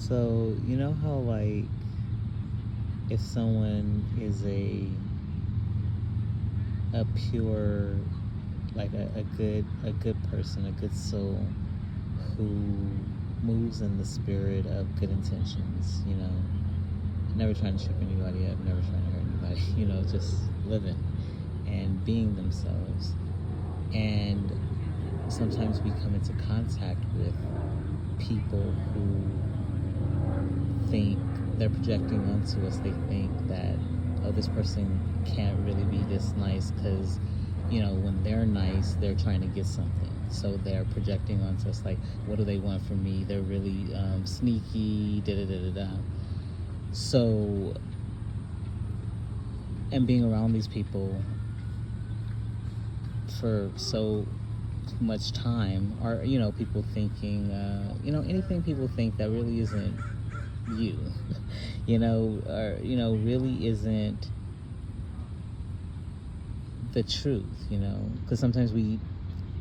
So, you know how, like, if someone is a pure, like a good person, a good soul who moves in the spirit of good intentions, never trying to trip anybody up, never trying to hurt anybody, just living and being themselves. And sometimes we come into contact with people who think they're projecting onto us. They think that, oh, this person can't really be this nice because, when they're nice, they're trying to get something. So they're projecting onto us like, what do they want from me? They're really sneaky, da-da-da-da-da. So, and being around these people for so much time, or people thinking anything people think that really isn't you, or really isn't the truth, because sometimes we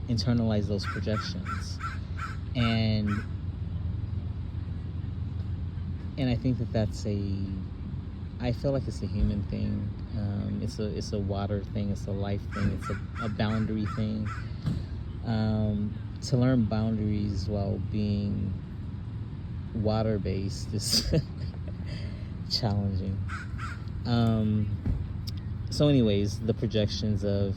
internalize those projections, and I think I feel like it's a human thing. It's a water thing. It's a life thing. It's a boundary thing. To learn boundaries while being water-based is challenging. So anyways, the projections of,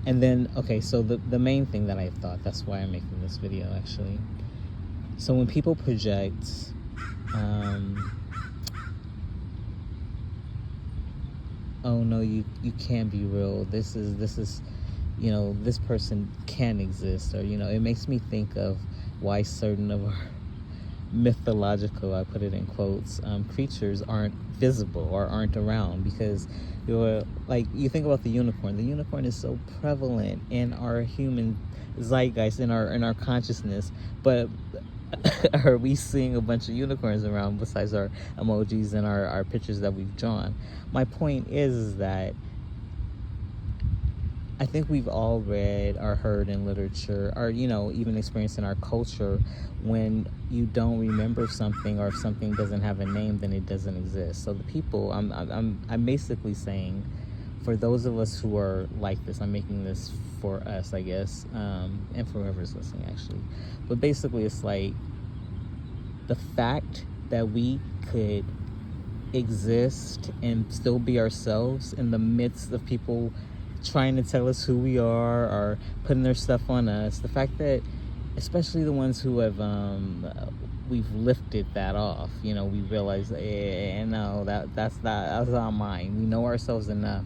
and then, okay, so the main thing that I thought, that's why I'm making this video, actually. So when people project, oh no, you can't be real, this is this person can exist, or it makes me think of why certain of our mythological, I put it in quotes, creatures aren't visible or aren't around, because you think about the unicorn is so prevalent in our human zeitgeist, in our consciousness, but are we seeing a bunch of unicorns around besides our emojis and our pictures that we've drawn? My point is that I think we've all read or heard in literature, or even experienced in our culture, when you don't remember something, or if something doesn't have a name, then it doesn't exist. So the people, I'm basically saying, for those of us who are like this, I'm making this for us, I guess, and for whoever's listening, actually. But basically, it's like the fact that we could exist and still be ourselves in the midst of people trying to tell us who we are, or putting their stuff on us. The fact that, especially the ones who have we've lifted that off, we realize, no, that's not mine. We know ourselves enough,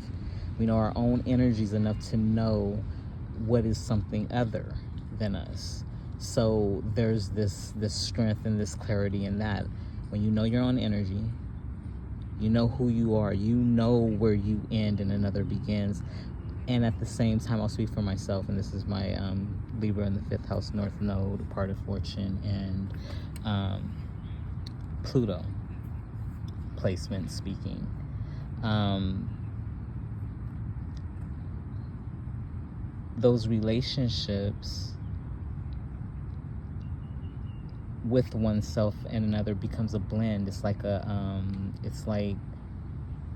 we know our own energies enough to know what is something other than us. So there's this strength and this clarity in that. When you know your own energy, you know who you are, you know where you end and another begins. And at the same time, I'll speak for myself, and this is my Libra in the 5th house North Node, part of fortune, and Pluto placement speaking. Those relationships with oneself and another becomes a blend. It's like it's like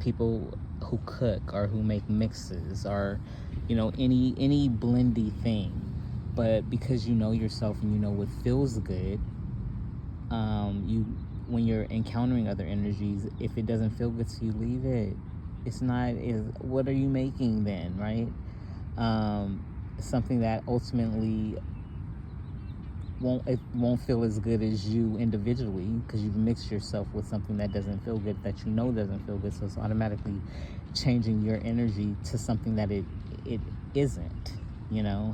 people who cook or who make mixes, or any blendy thing. But because you know yourself and you know what feels good, when you're encountering other energies, if it doesn't feel good to you, leave it. What are you making then, right? Something that ultimately won't feel as good as you individually, because you've mixed yourself with something that doesn't feel good, that doesn't feel good. So it's automatically changing your energy to something that it isn't,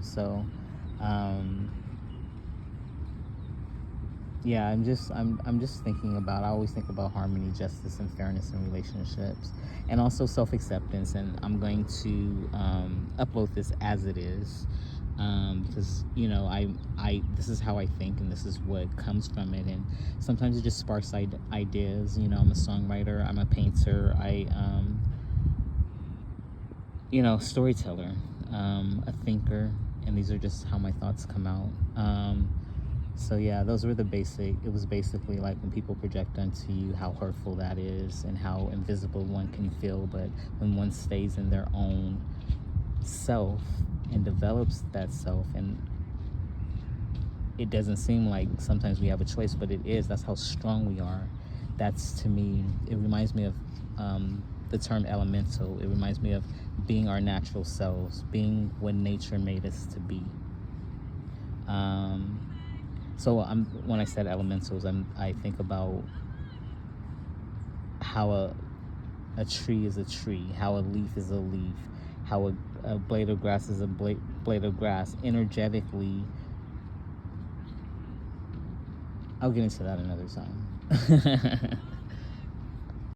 so yeah, I'm just thinking about, I always think about harmony, justice, and fairness in relationships, and also self-acceptance. And I'm going to upload this as it is, because I this is how I think, and this is what comes from it. And sometimes it just sparks ideas. I'm a songwriter, I'm a painter, storyteller, a thinker, and these are just how my thoughts come out. So yeah, those were the basic. It was basically like when people project onto you, how hurtful that is and how invisible one can feel. But when one stays in their own self and develops that self, and it doesn't seem like sometimes we have a choice, but it is. That's how strong we are. That's, to me, it reminds me of the term elemental. It reminds me of being our natural selves, being what nature made us to be. So when I said elementals, I think about how a tree is a tree, how a leaf is a leaf, how a blade of grass is a blade of grass. Energetically, I'll get into that another time.